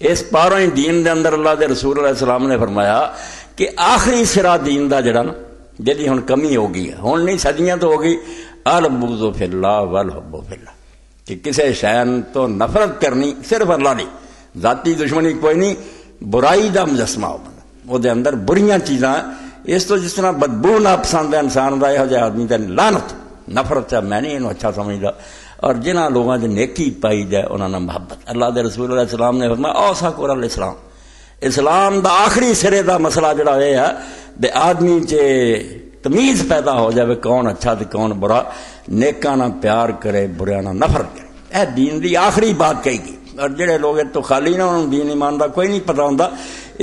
اس پاروں ہی دین دے اندر اللہ دے رسول علیہ السلام نے فرمایا کہ آخری سرا دین دا جڑا نا جدی ہن کمی ہو گئی ہے، ہن نہیں صدیاں تو ہو گئی، البغض فی اللہ والحب فی اللہ، کہ کسی شین تو نفرت کرنی صرف اللہ نہیں، ذاتی دشمنی کوئی نہیں، برائی دا مجسمہ ہو بندہ وہ دے اندر بریاں چیزاں، اس تو جس طرح بدبو نہ پسند ہے انسان دا، یہ آدمی تے لعنت نفرت ہے، میں نہیں انہوں اچھا سمجھدا، اور جنہاں لوگاں دے نیکی پائی جائے انہاں نہ محبت۔ اللہ دے رسول علیہ السلام نے فرمایا اوساک الاسلام، اسلام دا آخری سرے دا مسئلہ جڑا یہ ہے دے آدمی چ تمیز پیدا ہو جائے کون اچھا تے کون برا، نیکاں نہ پیار کرے بریاں نہ نفرت کرے، اے دین دی آخری بات کہی گئی۔ اور جڑے لوگ تو خالی نہ انہوں دین ایمان دا کوئی نہیں پتہ ہوندا،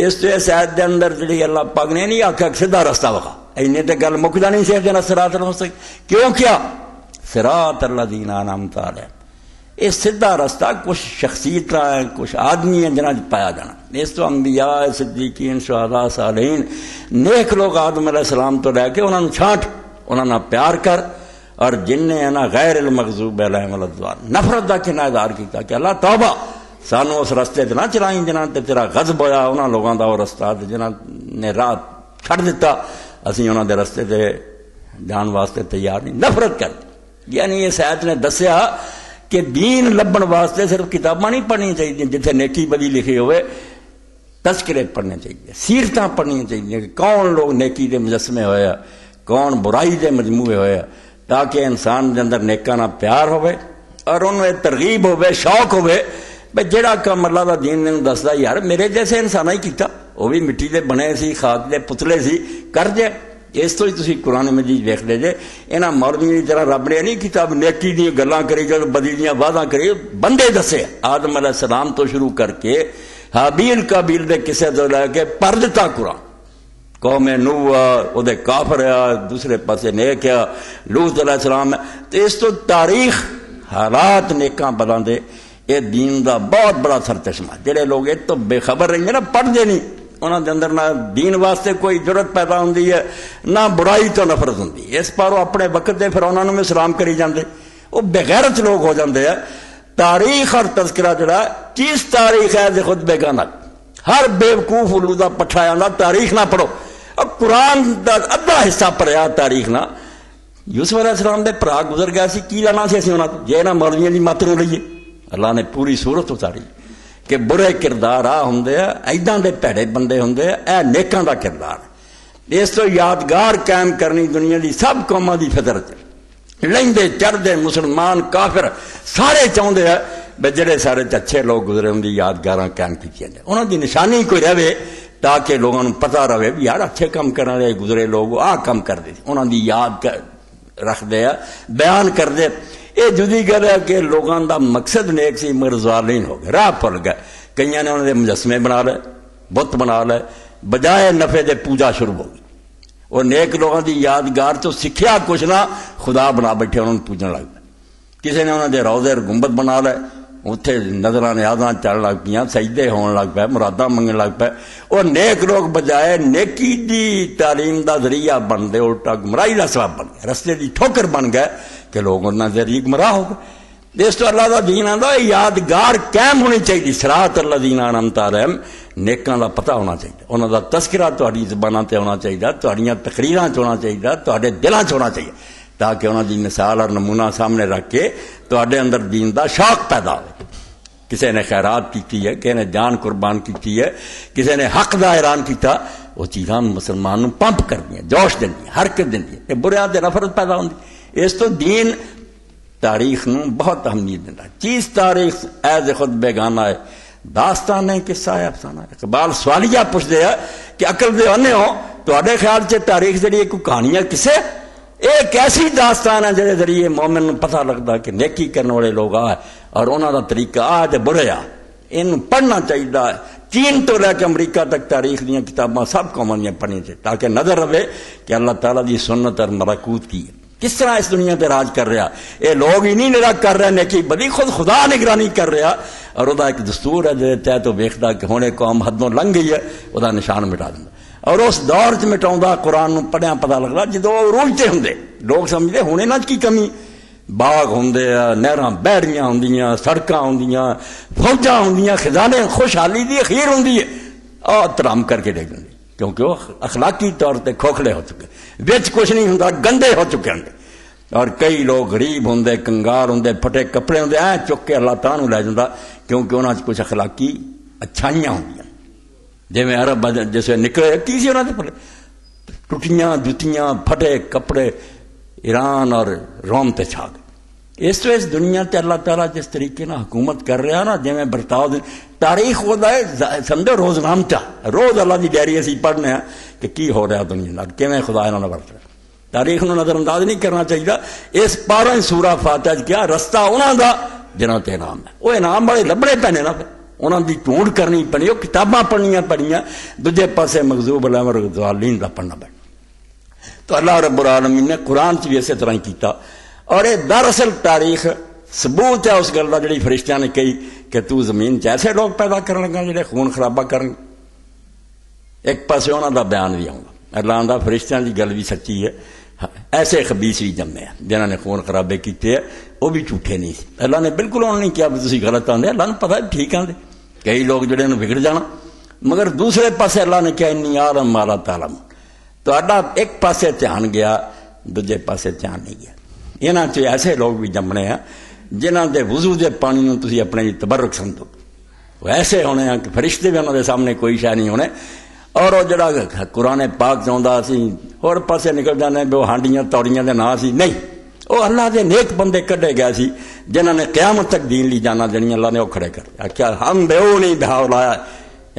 اس تو اس آیت دے اندر جڑی اللہ پاک نے نہیں آکھیا کہ سیدھا رستہ وکھا، اینے تے گل مکدا نہیں سی جنا صراط المستقیم، کیوں کیا صراط الذین انعمت علیہم، یہ سیدھا رستہ کچھ شخصیت ہیں، کچھ آدمی ہیں جنہاں پایا جانا، اس تو انبیاء صدیقین شہداء صالحین نیک لوگ آدم علیہ السلام تو لے کے انہوں نے چھانٹ، انہوں نے پیار کر، اور جن نے نا غیر المغضوب علیہم ولا الضالین نفرت دا کنہ اظہار کیتا کہ اللہ توبہ سانو اس رستے تے نہ چلائیں جنہاں تے تیرا غضب ہویا، انہاں لوگاں دا وہ رستہ جنہاں نے راہ چھڑ دیتا، اسی انہاں دے رستے تے جان واسطے تیار نہیں، نفرت کر۔ یعنی اس آیت نے دسیا کہ دین لبن واسطے صرف کتاباں نہیں پڑھنی چاہیے جتھے نیکی بدی لکھی ہوئے، تذکرے پڑھنے چاہیے، سیرتاں پڑھنی چاہیے کہ کون لوگ نیکی دے مجسمے ہوئے، کون برائی دے مجموعے ہوئے، تاکہ انسان دے اندر نیکاں نہ پیار ہوئے اور انہوں ترغیب ہوئے، شوق ہوئے بھئی جڑا کام اللہ دا دین نے دسدا یار میرے جیسے انسان ہی کیتا، وہ بھی مٹی دے بنے سی، خاک دے پتلے سی، کر جائے۔ اس تو ہی تسی قرآن مجید ویکھ لے جے، انہاں مولویاں دی طرح رب نے نہیں کیتا نیکی دی گلاں کری جے بدی دیاں وعداں کری، بندے دسے آدم علیہ السلام تو شروع کر کے حابیل قابیل دے قصے تو لے کے پڑھ دیتا قرآن، قوم نوح او دے کافر دوسرے پاسے نیک ہے، لوط علیہ السلام ہے، تو اس تو تاریخ حالات نیکاں بلاں دے یہ دین دا بہت بڑا سرچشمہ۔ جڑے لوگ یہ تو بے خبر رہیں گے نا، پڑھتے نہیں، انہوں دے اندر نہ دین واسطے کوئی جرت پیدا ہوندی ہے، نہ برائی تو نفرت ہوندی ہے، اس پاروں اپنے وقت دے فرعوناں نوں سلام کری جاندے، وہ بغیرت لوگ ہو جاندے ہیں۔ تاریخ اور تذکرہ جڑا چیز تاریخ ہے خود بیگانہ، ہر بیوقوف الو دا پٹھا جاندا تاریخ نہ پڑھو، اب قرآن دا ادھا حصہ پڑھیا تاریخ نہ۔ یوسف علیہ السلام دے بھرا گزر گیا سی، کی لانا سی اسی انہاں تو، جے نہ مولویاں دی مت نوں لئیے، اللہ نے پوری صورت اتاری کہ برے کردار آ ہوندے ہیں، ایداں دے پیڑے بندے ہوندے ہیں، اے نیکاں دا کردار ہے۔ اس تو یادگار قائم کرنی دنیا دی سب قوماں دی فطرت ہے، لیندے چڑھدے مسلمان کافر سارے چاہندے ہیں بے جڑے سارے اچھے لوگ گزرے ان دی یادگاراں قائم کیتیاں جائیں، انہاں دی نشانی کوئی رہے تاکہ لوگوں کو پتہ رہے بھی یار اچھے کام کرنے والے گزرے لوگ آ کام کردے، انہاں دی یاد رکھ دے بیان کر دے۔ یہ جدی گل ہے کہ لوگوں دا مقصد نیک سی مگر ظالم ہو گئے، راہ پل گئے، کئیاں نے انہوں نے مجسمے بنا لے، بت بنا لے، بجائے نفع دے پوجا شروع ہو گئی، اور نیک لوگوں دی یادگار تو سکھیا کچھ نہ خدا بنا بیٹھے، انہوں نے پوجن لگ پے، کسی نے انہوں نے روضے گنبد بنا لے، اتنے نظراں نیازاں چڑھ لگ پیاں، سجدے ہون لگ پے، مراداں منگن لگ پے، اور نیک لوگ بجائے نیکی دی تعلیم دا ذریعہ بن دے الٹا گمراہی دا سبب بن گئے، رستے دی ٹھوکر بن گئے کہ لوگ انہاں ذریعے گمراہ ہو گئے۔ اس تو اللہ دا دین آندا یادگار قائم ہونی چاہیے، صراط الذین انعمت علیہم، نیکاں دا پتہ ہونا چاہیے، انہاں دا تذکرہ تہاڈی زباناں تے ہونا چاہیے، تہاڈیاں تقریراں چ ہونا چاہیے، تہاڈے دلاں چ ہونا چاہیے، تاکہ انہاں دی مثال اور نمونہ سامنے رکھ کے تہاڈے اندر دین دا شوق پیدا ہو۔ کسی نے خیرات کی ہے، کسی نے جان قربان کی ہے، کسی نے حق دا اعلان کیتا، وہ چیزاں مسلمان نوں پمپ کردیاں، جوش دیندیاں، حرکت دیندیاں، تے بریاں تے نفرت پیدا ہوندی۔ اس تو دین تاریخ نوں بہت اہمیت دیندا، چیز تاریخ ایز خود بیگانہ ہے، داستان ہے، قصہ ہے، افسانہ ہے۔ اقبال سوالیہ پوچھتے ہیں کہ عقل دے انے ہو تہاڈے خیال سے تاریخ ذریعے کوئی کہانیاں کسے، ایک ایسی داستان ہے جہے ذریعے مومن نوں پتہ لگتا کہ نیکی کرنے والے لوگ آ اور انہاں دا طریقہ آ تے برے آ، ان پڑھنا چاہیے۔ چین تو لے کے امریکہ تک تاریخ دیاں کتاباں سب قوماں دیاں پڑھنی چاہیے تاکہ نظر رہے کہ اللہ تعالیٰ دی سنت اور ملکوت کی ہے، کس طرح اس دنیا تے راج کر رہا، یہ لوگ ہی نہیں نرا کر رہے نیکی بدی، خود خدا نگرانی کر رہا، اور وہ ایک دستور ہے جہاں تحت ویکھدا کہ ہن قوم حدوں لنگ گئی ہے، وہ نشان مٹا دیندا، اور اس دور چ مٹاؤں قرآن نوں پڑھیا پتہ لگدا جدوں عروج تے ہوندے لوگ سمجھدے ہن انہاں کی کمی، باغ ہوندے آ، نہراں بہڑیاں ہوندیاں، سڑکاں ہوندیاں، فوجاں ہوندیاں، خزانے، خوشحالی دی اخیر ہوندی ہے، ترام کر کے ڈگ دیں کیونکہ وہ اخلاقی طور پہ کھوکھلے ہو چکے، وچ کچھ نہیں ہوندا، گندے ہو چکے ہیں۔ اور کئی لوگ غریب ہوندے، کنگار ہوندے، پھٹے کپڑے ہوندے، چک کے اللہ تعالیٰ نوں لے جاندا کیونکہ انہاں کچھ اخلاقی اچھائیاں ہوندیاں۔ جویں عرب جیسے نکلے کی سی انہاں دے پلے، ٹوٹیاں جتیاں، پھٹے کپڑے، ایران اور روم تے چھا گئے۔ اس تو اس دنیا تے اللہ تعالیٰ جس طریقے نہ حکومت کر رہا نا، جویں برتاؤ تاریخ ہوتا ہے سمجھو روز نامچہ، روز اللہ کی ڈائری اسی پڑھنے ہیں کہ کی ہو رہا دنیا نال، کیویں خدا انہاں نال ورت رہا۔ تاریخ نو نظر انداز نہیں کرنا چاہیے۔ اس 12 سورہ فاتحہ کیا رستہ انہاں دا جنہاں تے انعام ہے، وہ انعام والے لبنے پینے نا، انہاں دی ڈھونڈ کرنی پڑنی، وہ کتاباں پڑھنیاں، دوجے پاسے مغضوب علیہم والضالین دا پڑھنا پڑنا۔ تو اللہ رب العالمین نے قرآن چ بھی اسی طرح ہی کیتا، اور یہ دراصل تاریخ ثبوت ہے اس گل کا جڑی فرشتیاں نے کہی کہ تو زمین چ ایسے لوگ پیدا کر لگا جڑے خون خرابہ کرن۔ ایک پاسے انہاں دا بیان بھی آؤں گا، اللہ دا فرشتیاں دی گل بھی سچی ہے، ایسے خبیث بھی جمے ہیں جنہوں نے خون خرابے کیتے ہیں، وہ بھی جھوٹے نہیں سی۔ اللہ نے بالکل انہوں نے کیا تسی غلط آندے، اللہ نے پتہ ٹھیک آندے، کئی لوگ جڑے نے بگڑ جانا، مگر دوسرے پاسے اللہ نے کیا انی عالم ما لا تعلمون۔ تو اللہ ایک پاسے دھیان گیا، دوجے پاسے دھیان نہیں گیا۔ انہاں چ ایسے لوگ بھی جمنے ہیں جنہاں دے وضو دے پانی نوں تسی اپنے تبرک سمجھو، وہ ایسے ہونے ہیں کہ فرشتے بھی انہاں دے سامنے کوئی شے نہیں ہونے۔ اور وہ جڑا قرآن پاک چاہتا سی اور پاسے نکل جانے بھی وہ ہانڈیاں توڑیاں دے نا سی، نہیں، وہ اللہ دے نیک بندے کڈے گئے سی جنہاں نے قیامت تک دین لی جانا دینی، اللہ نے وہ کھڑے کر کیا ہم بے نہیں بہاؤ لایا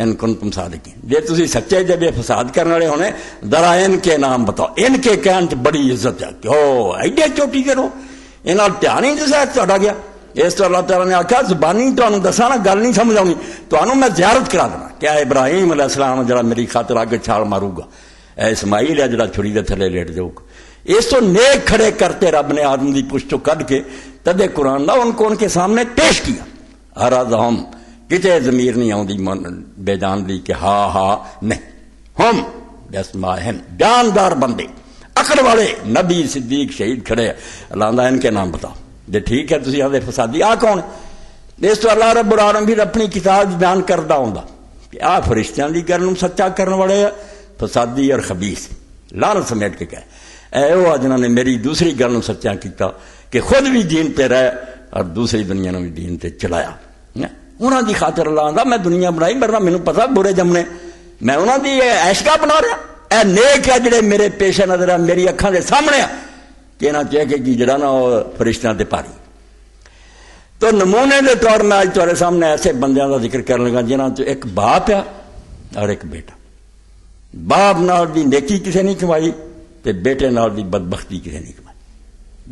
ان کنتم صادقین۔ جے تسی سچے جب یہ فساد کرنے والے ہونے ذرا ان کے نام بتاؤ، ان کے کہن چ بڑی عزت ہے کہ او ایڈے چوٹی کرو، انہاں دھیان ہی نہیں تہاڈا گیا۔ اس تو اللہ تعالیٰ نے آخیا زبانی تمہیں دسا نا، گل نہیں سمجھ آنی، تمہیں میں زیارت کرا دینا۔ کیا ابراہیم علیہ السلام جڑا میری خاطر آگے چھال مارو گا، اے اسماعیل ہے جڑا چھری دے تھلے لیٹ جاؤ گا۔ اس تو نیک کھڑے کرتے رب نے آدم دی پشت چو کڈ کے تدے قرآن نہ ان کو ان کے سامنے پیش کیا۔ ارادہم کتے ضمیر نہیں آؤندی بے جان دی کہ ہاں نہیں، ہم باسمائہم جاندار بندے، عقل والے نبی صدیق شہید کھڑے، اللہ نے ان کے نام بتاؤ جی ٹھیک ہے تسی آدھے فسادی آ کون؟ اس تو اللہ رب العالمین بھی اپنی کتاب بیان کردا ہوندا کہ آ فرشتیاں دی گل نوں سچا کرن والے فسادی اور خبیث، لعنت سمیٹ کے کہے اے وہ جنہاں نے میری دوسری گل نوں سچا کیتا کہ خود بھی دین پہ رہے اور دوسری دنیا نوں بھی دین تے چلایا۔ انہاں دی خاطر اللہ آندا میں دنیا بنائی، ورنہ مینوں پتہ برے جمنے، میں انہاں دی عیشگاہ بنا رہا، اے نیک ہے جڑے میرے پیش نظر ہے، میری اکھاں دے سامنے ہے کہ نہ چاہے کہ جڑا نا وہ فرشتیاں تے پاری۔ تو نمونے دے طور میں آج تمہارے سامنے ایسے بندیاں دا ذکر کرنے لگا جنہاں چ ایک باپ ہے اور ایک بیٹا۔ باپ نال دی نیکی کسے نہیں کمائی تے بیٹے نال دی بدبختی کسے نہیں کمائی،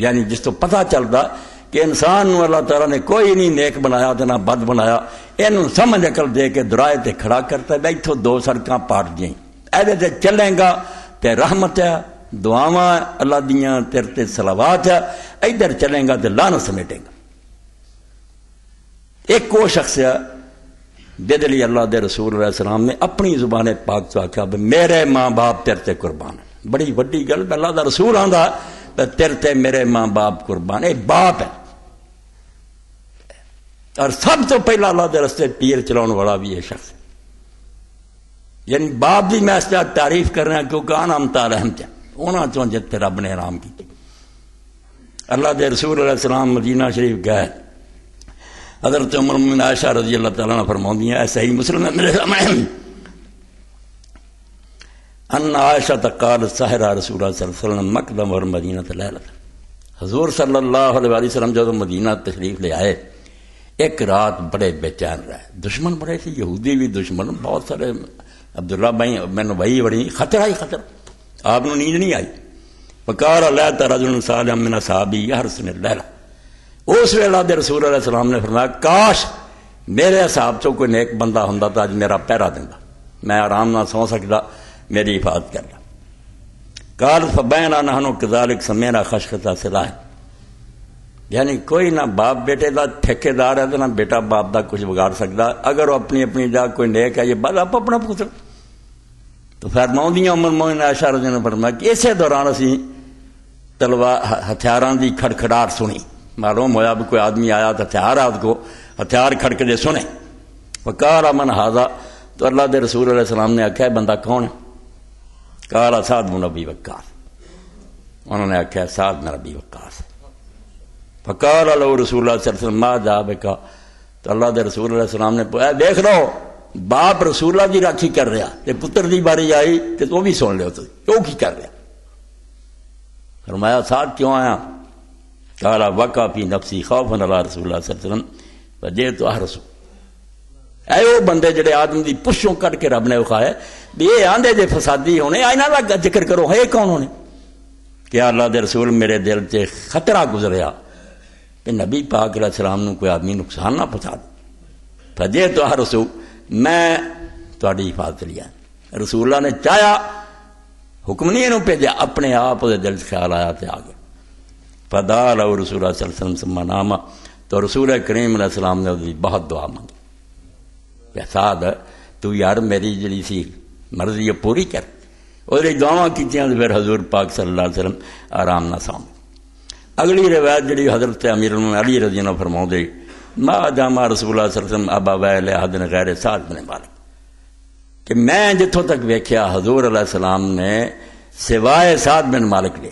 یعنی جس تو پتہ چلدا کہ انسان نو اللہ تعالیٰ نے کوئی نہیں نیک بنایا تے نہ بد بنایا، اینوں سمجھ عقل دے کے درائے تے کھڑا کرتا ہے، بیٹھو دو سڑکاں پاٹ جائیں، ایدے تے چلیں گا تے رحمت ہے، دعاواں اللہ دیاں تیرے تے صلوات ہے، ادھر چلیں گا تے لعنت سمیٹے گا۔ ایک وہ شخص ہے جدے لیے اللہ دے رسول علیہ السلام نے اپنی زبان پاک تو آکھا میرے ماں باپ تیرے تے قربان، بڑی وڈی گل، اللہ دا رسول آندا تیرے تے میرے ماں باپ قربان، اے باپ ہے۔ اور سب تو پہلا اللہ دے رستے تیر چلاؤن والا بھی یہ شخص ہے، یعنی باپ بھی میں اس طرح تعریف کر رہا کیونکہ انعمت علیہم چاہ انہاں چوں جت رب نے انعام کی۔ اللہ دے رسول علیہ السلام مدینہ شریف گئے، حضرت عمر بن عائشہ رضی اللہ تعالیٰ عنہ فرماؤندی ہیں، ایسا ہی مسلم ہے میرے سامنے، ان عائشہ قالت سحر رسول اللہ صلی اللہ علیہ وسلم مقدم اور مدینہ لیلۃ، حضور صلی اللہ علیہ وسلم جب مدینہ تشریف لے آئے ایک رات بڑے بے چین رہے، دشمن بڑے تھے، یہودی بھی دشمن، بہت سارے، عبداللہ بھائی میں بھائی بڑی خطرہ ہی خطرہ، آپ نے نیند نہیں آئی۔ فقال لیت رجل صالح من اصحابی یحرسن اللیلہ، اس ویلہ دے رسول علیہ السلام نے فرمایا کاش میرے اصحاب چوں کوئی نیک بندہ ہوندا تو اج میرا پہرا دیندا، میں آرام نہ سو سکدا، میری حفاظت کردا۔ قال فبینا نحن کذالک سمعنا خشخشۃ سلاح، یعنی کوئی نہ باپ بیٹے دا ٹھیکیدار ہے تو نہ بیٹا باپ دا کچھ بگاڑ سکتا، اگر وہ اپنی اپنی جگہ کوئی نیک ہے یہ بات آپ اپنا پوچھو۔ تو فرماؤندیاں ام المؤمنین عائشہ رضی اللہ عنہا نے فرمایا کہ اسی دوران اسی تلوار ہتھیاراں دی کھڑکھڑاہٹ سنی، معلوم ہوا بھی کوئی آدمی آیا تو ہتھیار ہاتھ کو ہتھیار کھڑک دے سنے وقال من ہذا، تو اللہ دے رسول علیہ السلام نے آخیا بندہ کون ہے؟ قال سعد بن ابی وقاص، انہوں نے آخیا سعد بن ابی وقاص۔ فقال له رسول اللہ صلی اللہ علیہ وسلم ما جاء بک، تو اللہ دے رسول علیہ السلام نے پوچھا دیکھ لو باپ رسول اللہ دی راکھی کر رہا تے پتر دی باری آئی تے تو بھی سن لو تو کیوں کی کر رہا؟ فرمایا سعد کیوں آیا؟ قال وقع فی نفسی خوفا علی رسول اللہ صلی اللہ علیہ وسلم فجئت احرس، اے وہ بندے جڑے آدم دی پشوں کٹ کے رب نے وکھایا بھی یہ آندے جے فسادی ہونے انہاں دا ذکر کرو ہے کون ہونے؟ کہ اللہ دے رسول میرے دل تے خطرہ گزریا کہ نبی پاک علیہ السلام نو کوئی آدمی نقصان نہ پہنچا دے، فجئت احرس، میں تہاڈی حفاظت لیا۔ رسول اللہ نے چاہیا، حکم نہیں انہوں بھیجا، اپنے آپ دے دل خیال آیا تے آ گیا۔ فدعا له رسول اللہ صلی اللہ علیہ وسلم ثم نام، تو رسول کریم علیہ السلام نے اس بہت دعا مانگی کہ سعد تو یار میری جڑی سی مرضی پوری کر، اور دعا کیتیاں پھر حضور پاک صلی اللہ علیہ وسلم آرام نہ سام۔ اگلی روایت جڑی حضرت امیر المومنین علی رضی اللہ عنہ فرماؤندے ما جامع رسول اللہ صلی اللہ علیہ وسلم ابا وائل احد غیر سعد بن مالک، کہ میں جتوں تک ویکھیا حضور علیہ السلام نے سوائے سعد بن مالک لے،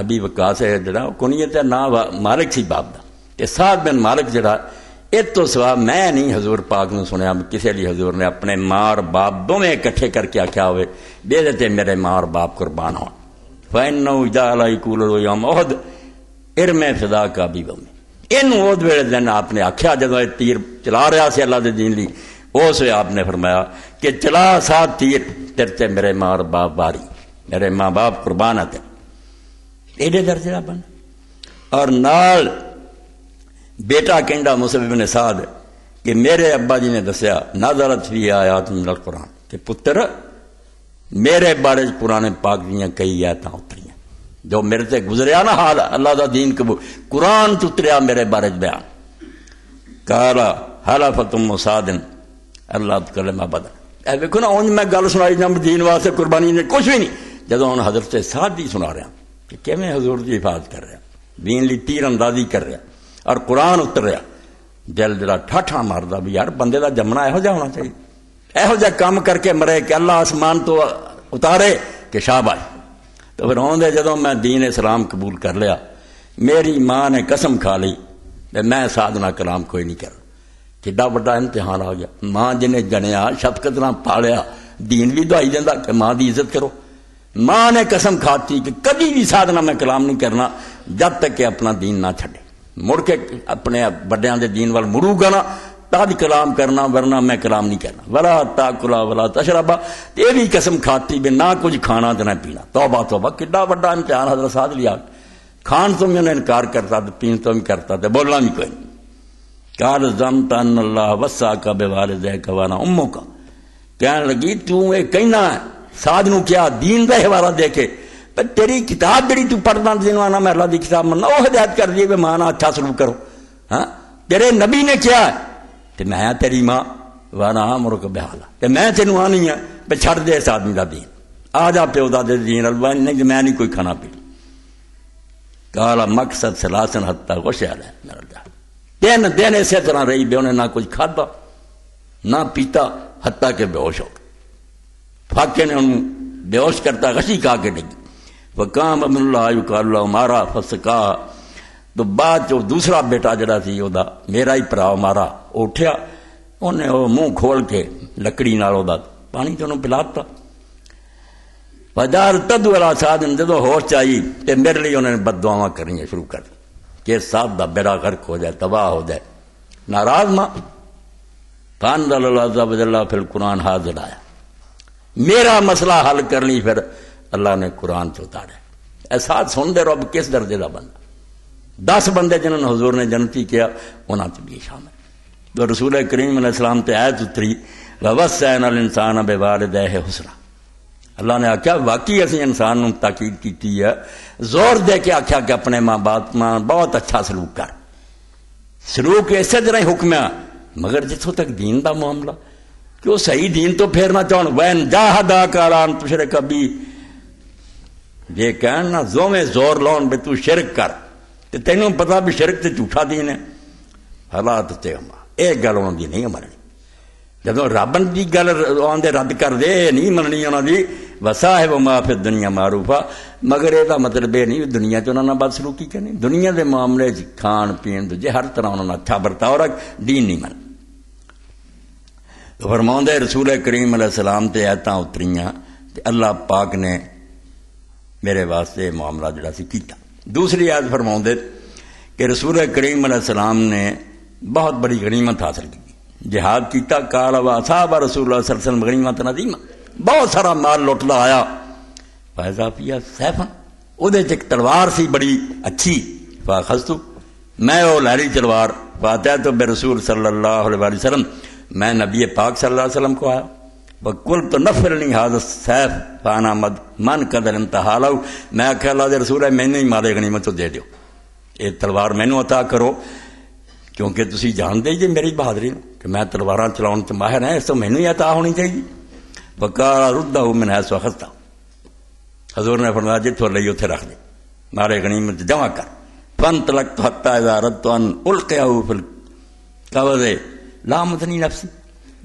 ابی وقاص ہے جڑا کنیت ہے نا مالک سی باپ دا، کہ سعد بن مالک جڑا اس تو سوا میں نہیں حضور پاک نے سنیا کسی لیے حضور نے اپنے ماں اور باپ دونوں اکٹھے کر کے آخیا ہوئے دے دیتے میرے ماں اور باپ قربان ہو۔ فَإِنَّهُ اِذَا لَا يَقُولُ يَوْمَ أُحُدٍ ارمِ فِدَاكَ أَبِي وَأُمِّي، اینوں اس ویلے دن آپ نے آخیا جدو تیر چلا رہا سی اللہ دے دین لی، اس ویلے آپ نے فرمایا کہ چلا ساتھ تیر تیرے تے میرے ماں اور باپ باری، میرے ماں باپ قربان ہے تیرے، ایڈے درجے کا بن۔ اور نال بیٹا کہندا مصعب بن سعد کہ میرے ابا جی نے دسیا نازلت فی آیات من القرآن، کہ پتر میرے بارے قرآن پاک دیاں کئی آیتاں اتریاں جو میرے تے گزریا نا حال اللہ دا دین قبول قرآن تو اتریا میرے بارے بیان۔ قالا حلفت ام سعد اللہ تکلم ابدا، اے ویکھو نا اونج میں گل سنائی جناب دین واسطے قربانی نے کچھ بھی نہیں، جدوں ہن حضرت سعد دی سنا رہا کہ کیویں حضور دی حفاظت کر رہا، دین لی تیر اندازی کر رہا اور قرآن اتر رہا، دل جڑا ٹھاٹھا ماردا بھی یار بندے دا جمنا یہو جہا ہونا چاہیے، یہو جہا کام کر کے مرے کہ اللہ آسمان تو اتارے کہ شاباش۔ تو پھر آدھے جدوں میں دین اسلام قبول کر لیا میری ماں نے قسم کھا لی کہ میں سادنا کلام کوئی نہیں کر، کڈا بڑا امتحان آ گیا۔ ماں جنہیں جنیا شفقت نہ پالیا دین بھی دعائی دینا کہ ماں دی عزت کرو، ماں نے قسم کھاتی کہ کبھی بھی سادنا میں کلام نہیں کرنا جب تک کہ اپنا دین نہ چھڈے، مڑ کے اپنے بڑیاں دے دین وال مڑو گا نا تد کلام کرنا، ورنہ میں کلام نہیں کرنا۔ ولا تاکلا ولا تشربا، یہ بھی قسم کھاتی بھی نہ کچھ کھانا تو نہ پینا۔ توبہ توبہ، کڈا بڑا امتحان حضرت سعد لیا، کھان تو بھی انہیں انکار کرتا تو پین تو بھی کرتا تو بولنا بھی کوئی نہیں۔ قال زعمت ان اللہ وصاک بوالدیک وانا امک، کہنے لگی تو یہ کہنا ہے سعد نو کیا دین دا حوالہ دے کے پر تیری کتاب جڑی تو پڑھنا دینوانا میں اللہ دی کتاب مننا وہ ہدایت کر دیے کہ مانا اچھا سلوک کرو، ہاں تیرے نبی نے کیا ہے کہ میں تیری ماں وانا امرک بحالا، کہ میں تینوں آنی ہے پہ چھڑ دے اس آدمی دا دین، آ جا پیو دا دے دین اللہ نہیں میں نہیں کوئی کھانا پینا۔ کالا مقصد سلاسن حتی غشیال ہے میرا جا، تین دن اسی طرح رہی بے انہیں نہ کچھ کھادا نہ پیتا حتیٰ کہ بے ہوش ہو گئے، فاقے نے انہوں بے ہوش کرتا غشی کھا کے ڈگی۔ وقام ابن اللہ یقال اللہ مارا فسکا، تو بعد جو دوسرا بیٹا جڑا سی او دا میرا ہی پرا مارا اٹھیا، انہیں وہ منہ کھول کے لکڑی نال او دا پانی تو انہوں پلاتا۔ فجار تدو علی سعد، جدو ہوش چاہیے تے میرے لیے انہوں نے بد دعاواں کرنی شروع کر دی کہ سعد دا بیڑا غرق ہو جائے، تباہ ہو جائے، ناراض ماں۔ فانزل اللہ عز وجل فی القرآن حاضر آیا، میرا مسئلہ حل کرنی پھر اللہ نے قرآن سے اتارے۔ احساس سن دے رب کس درجے دا بندہ، 10 بندے جنہوں نے حضور نے جنتی کیا انہاں تو بھی شامل۔ تو رسول کریم علیہ السلام تے آیت اتری وَوَصَّيْنَا الْإِنسَانَ بِوَالِدَيْهِ حُسْنًا، اللہ نے آخیا واقعی اسی انسان نوں تاکید کی ہے، زور دے کے آخیا کہ اپنے ماں باپ ماں بہت اچھا سلوک کر، سلوک اسی طرح ہی حکم ہے، مگر جتوں تک دین دا معاملہ کہ وہ صحیح دین تو پھیرنا چاہن وین جاہداک علی ان تشرک بی، یہ کہنا زویں زور لاؤن بھی تو شرک کر، تو تینوں پتا بھی شرک تے جھوٹا دین ہے، حالات تے یہ گل انہوں دی نہیں مننی. جدو رب کی گل آدھے رد کر دے نہیں مننی انہوں کی، وسا ہے وہ معافی دنیا معروفا، مگر یہ مطلب یہ نہیں دنیا چ بد سلوکی کرنی. دنیا کے معاملے کھان پین دوجے ہر طرح انہوں نے اچھا برتاؤ رکھ، دین نہیں من. فرماؤں رسول کریم علیہ السلام تے ایتاں اتریاں تے اللہ پاک نے میرے واسطے معاملہ جڑا سی کیتا. دوسری آیت فرماؤں کہ رسول کریم علیہ السلام نے بہت بڑی غنیمت حاصل کی، جہاد کیتا. قال واصحاب رسول اللہ صلی اللہ علیہ وسلم غنیمت عظیمہ، بہت سارا مال لٹدا آیا. فیضا پیا سیفن، وہ ایک تلوار سی بڑی اچھی. فاخذتو، میں وہ لہری تلوار. فاتحت برسول صلی اللہ علیہ وسلم، میں نبی پاک صلی اللہ علیہ وسلم کو آیا. وقلت نفرنی هذا السيف فانا من قدر انتہا لو، میں آخیا اللہ دے رسول ہے مینوں ہی مال غنیمت دے دیو، یہ تلوار مینوں عطا کرو، کیونکہ تسی جانتے جی میری بہادری کہ میں تلواراں چلاؤن تے ماہر ہیں، اس تو مینوں ہی عطا ہونی چاہیے. وقال ردہ من حيث اخذته، حضور نے فرمایا جتھوں لئی اوتھے رکھ دے، مال غنیمت جمع کر. فانطلقت حتى اذا اردت ان القيه في القبض لامتنی نفسی،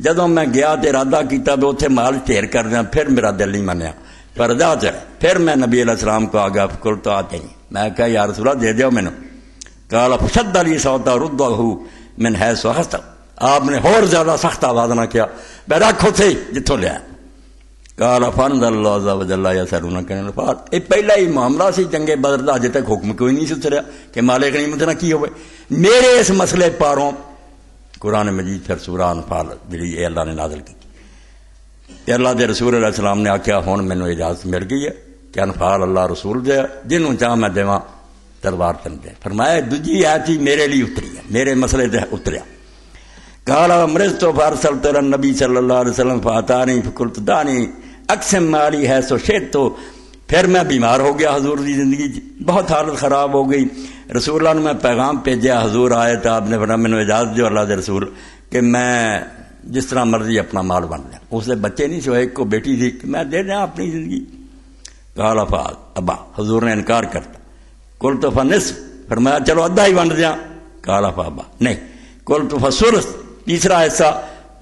جدوں میں گیا تو ارادہ کیتا بھی اتنے مال ڈھیر کر دیا، پھر میرا دل نہیں منیا، پر جا چڑھا. پھر میں نبی علیہ السلام کو آ گیا، کل تو آتے نہیں، میں کہا یا رسول اللہ دے دیو مینوں. قال فشد علی صوتا ردہ من حیث اخذته، آپ نے اور زیادہ سخت آواز نہ کیا، میں رکھو تھے جتوں لیا. قال فانزل اللہ عز وجل یسألونک عن الانفال، یہ پہلا ہی معاملہ سی جنگ بدر دا، اجے تک حکم کوئی نہیں سی اتریا کہ مال غنیمت نہ کی ہوئے. میرے اس مسئلے پاروں قرآن مجید پھر سورہ انفال جی اللہ نے نازل کی. اللہ دے رسول علیہ السلام نے آخیا ہوں مینو اجازت مل گئی ہے کہ انفال اللہ رسول دے، جنہوں چاہ میں دیواں تلوار تن دے. فرمایا دوجی آیت ہی میرے لیے اتری ہے، میرے مسئلے تے اتریا. قال امرضت فارسلت الى النبي صلی اللہ علیہ وسلم فاتانی فقلت دانی اقسم مالی حیث شئت، تو پھر میں بیمار ہو گیا، حضور کی زندگی بہت حالت خراب ہو گئی. رسول اللہ نے میں پیغام بھیجا، حضور آئے تو آپ نے فرمایا مینوں اجازت دیو اللہ دے رسول کہ میں جس طرح مرضی اپنا مال بن لیا. اس دے بچے نہیں سی، ایک کو بیٹی تھی، کہ میں دے دیا اپنی زندگی. قال فعل ابا، حضور نے انکار کرتا. قلت فنصف، فرمایا چلو ادھا ہی بن دیا. قال فابا، نہیں. قلت فثلث، تیسرا حصہ.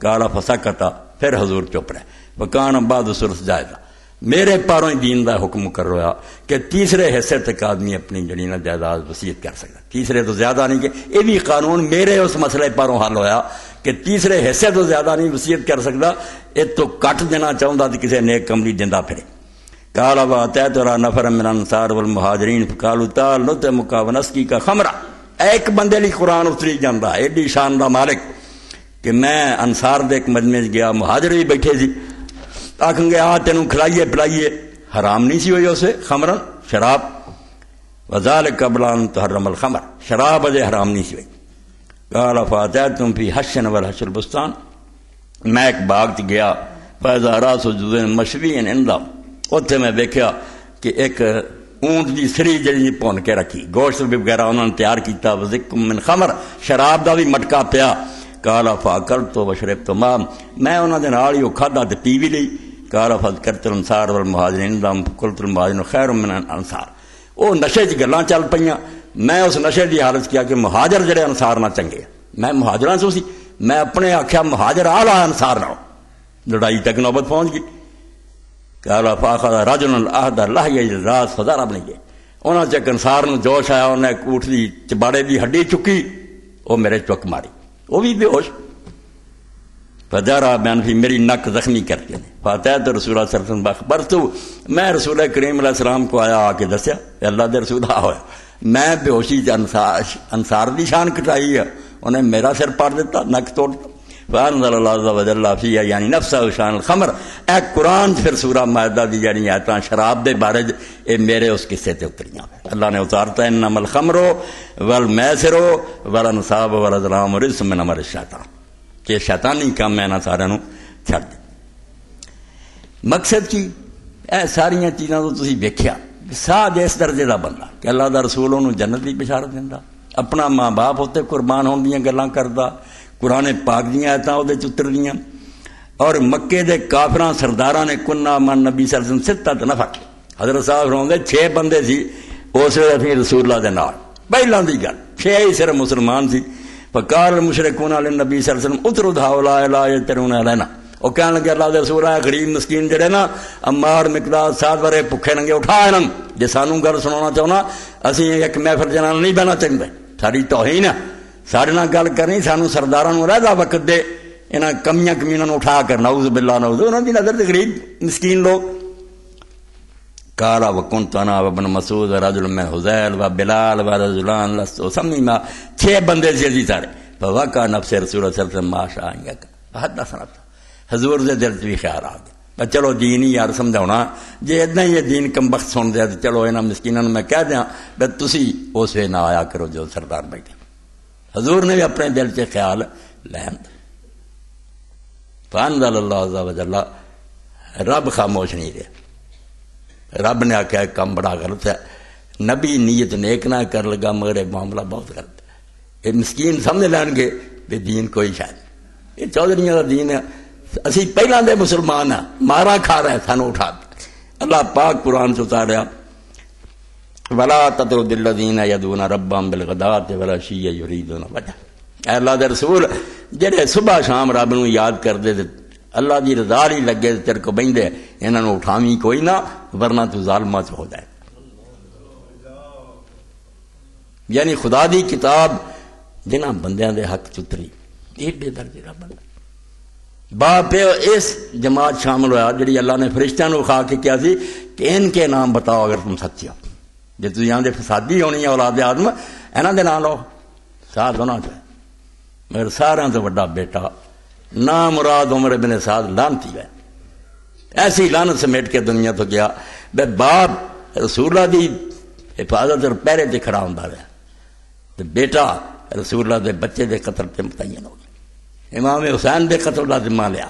قال فسکتا، پھر حضور چپ رہے. وکان بعد ثلث جائزہ، میرے پاروں ہی دین دا حکم کر رہا کہ تیسرے حصے تک آدمی اپنی جڑی نا جائیداد وصیت کر سکتا، تیسرے تو زیادہ نہیں. کہ یہ بھی قانون میرے اس مسئلے پاروں حل ہویا کہ تیسرے حصے تو زیادہ نہیں وصیت کر سکتا، یہ تو کٹ دینا چاہتا تو کسی نیک کم نہیں دینا پھرے. قال واتیت نفر من الانصار والمہاجرین فقالوا تعال نطعمک ونسقیک خمرا. ایک بندے لی قرآن اتری جانا، ایڈی شان دا مالک کہ میں انصار دے ایک مجمع گیا، مہاجر بھی بیٹھے سی، آکھیں گے آ تینوں کھلائیے پلائیے. حرام نہیں سی ہوئی اسے خمرن، شراب. وذالک قبل ان تحرم الخمر، شراب اجے حرام نہیں سی ہوئی. قال فاتیتم فی حشن والحش البستان، میں ایک باغ چ گیا. فاذا راس جذع مشوی عندهم، اتنے میں دیکھا کہ ایک اونٹ دی سری جڑی بھون کے رکھی، گوشت بھی وغیرہ انہوں نے تیار کیتا. وذکم من خمر، شراب دا بھی مٹکا پیا. قال فاکلت وشربت ما، میں انہاں دے نال ہی کھادا تے پی بھی لئی. قال فذكرت الانصار والمهاجرين دم قلت المهاجرون خير من الانصار. وہ نشے چ گلاں چل پیاں، میں اس نشے دی حالت کیا کہ مہاجر جڑے انصار نہ چنگے، میں مہاجراں تو سی، میں اپنے آکھیا مہاجر اعلی انصار نہ، لڑائی تک نوبت پہنچ گئی. قال فاخذ رجل العهد الله يجراس فضربني، انہاں چ انصار نو جوش آیا، انہیں اونٹ دی چباڑے دی ہڈی چکی، وہ میرے چک ماری، وہ بھی بے ہوش. فجارا بیان بھی میری نک زخمی کرتے ہیں. فاتحت رسول اللہ صلی اللہ علیہ وسلم بخبر تو، میں رسول کریم علیہ السلام کو آیا، آ کے دسیا اللہ دے رسول آ ہوا، میں بے ہوشی انصار دی شان کٹائی ہے، انہیں میرا سر پاڑ دیتا، نک توڑ دیتا. فانزل اللہ عز وجل فیہا یعنی نفسہ شان الخمر، اے قرآن پھر سورہ مائدہ دی یعنی آیتاں شراب دے بارے اے میرے اس قصے تے اتریاں. اللہ نے اتارتا ہے انما الخمر والمیسر والانصاب والازلام رجس من عمل الشیطان، کہ شیطانی کام میں نہ سارے نو چھڑ دے. مقصد کی اے ساریاں چیزاں تو تسی ویکھیا، ساتھ اس درجے دا بندہ کہ اللہ دا رسول انہوں جنت دی بشارت دیندا، اپنا ماں باپ ہوتے قربان ہون دیاں گلاں کردا، قرآن پاک دیاں آیتاں اودے چ اتر دیاں. اور مکے دے کافراں سرداراں نے کننا من نبی صلی اللہ علیہ وسلم ستۃ نفر، حضرت صاحب فرماندے 6 بندے سی اس ویلے اسی رسول اللہ دے نال، پہلوں کی گل 6 ہی صرف مسلمان سی. فقال المشرکون للنبی صلی اللہ علیہ وسلم اطرد ہؤلاء لا یجترون علینا. وہ کہنے لگے اللہ دے رسول ہے غریب مسکین جڑے نا عمار مقداد ساتھ بارے بھکھے ننگے اٹھا انہاں جے سانوں گل سنانا چاہنا اسی ایک محفل جنان نہیں بہنا چاہتے ساری توہین ہے سارے نال گل کرنی سانوں سرداراں نوں رہدا وقت دے انہاں کمیاں کمیناں نوں اٹھا کر نعوذ باللہ نعوذ انہاں دی نظر تے غریب مسکین لوگ. قال وكنت انا وابن مسعود ورجل من حذيل وبلال ورجلان لست سميما 6 بندے سی سارے. فوقع نفس رسول اللہ صلی اللہ علیہ وسلم ما شاء ان حدثنا حضور دے دل بھی خیال آ گیا چلو دین ہی یار سمجھاؤنا جے اتنا ہی دین کم بخت سن دیا تو چلو انہاں مسکیناں میں کہہ دیاں بے تسی اس وے نہ آیا کرو جو سردار بیٹھے. حضور نے بھی اپنے دل سے خیال لین. فانزل اللہ عز و جل رب خاموش نہیں رہا. رب نے آخیا کام بڑا غلط ہے نبی نیت نیک نہ کر لگا مگر معاملہ بہت غلط ہے. یہ مسکین سمجھ لین گے بے دین کوئی شاید یہ چودھریوں کا دین ہے اسی پہلے دے مسلمان ہیں مارا کھا رہے ہیں سانو اٹھا دیا. اللہ پاک قرآن سے اتاریا ولا تطرد الذین یدعون ربهم بالغداۃ والعشی یریدون وجہ. اے اللہ دے رسول جڑے صبح شام رب نو یاد کردے تے اللہ دی رضا ہی لگے تیرے کو بہندے انہاں نو اٹھاویں کوئی نہ ورنہ تو ظالماں چ ہو جائے. یعنی خدا دی کتاب جنہاں بندیاں دے حق چتری ایڈے درجے دا بندہ باپ اس جماعت شامل ہوا جڑی اللہ نے فرشتیاں نو کھا کے کیا سی کہ ان کے نام بتاؤ اگر تم سچے ہو. جے تسی یہاں دے فسادی ہونی ہے اولاد آدم انہاں دے نام لو سعد ہونا چاہیے مگر سارا تو بڑا بیٹا نام مراد عمر بن سعد لعنتی ہے. ایسی لعنت سمیٹ کے دنیا تو گیا بے باپ رسول اللہ دی حفاظت اور پہرے تے کھڑا ہوندا رہا تے بیٹا رسول اللہ دے بچے دے قتل تے متعین ہو گیا. امام حسین دے قتل دا ذمہ لیا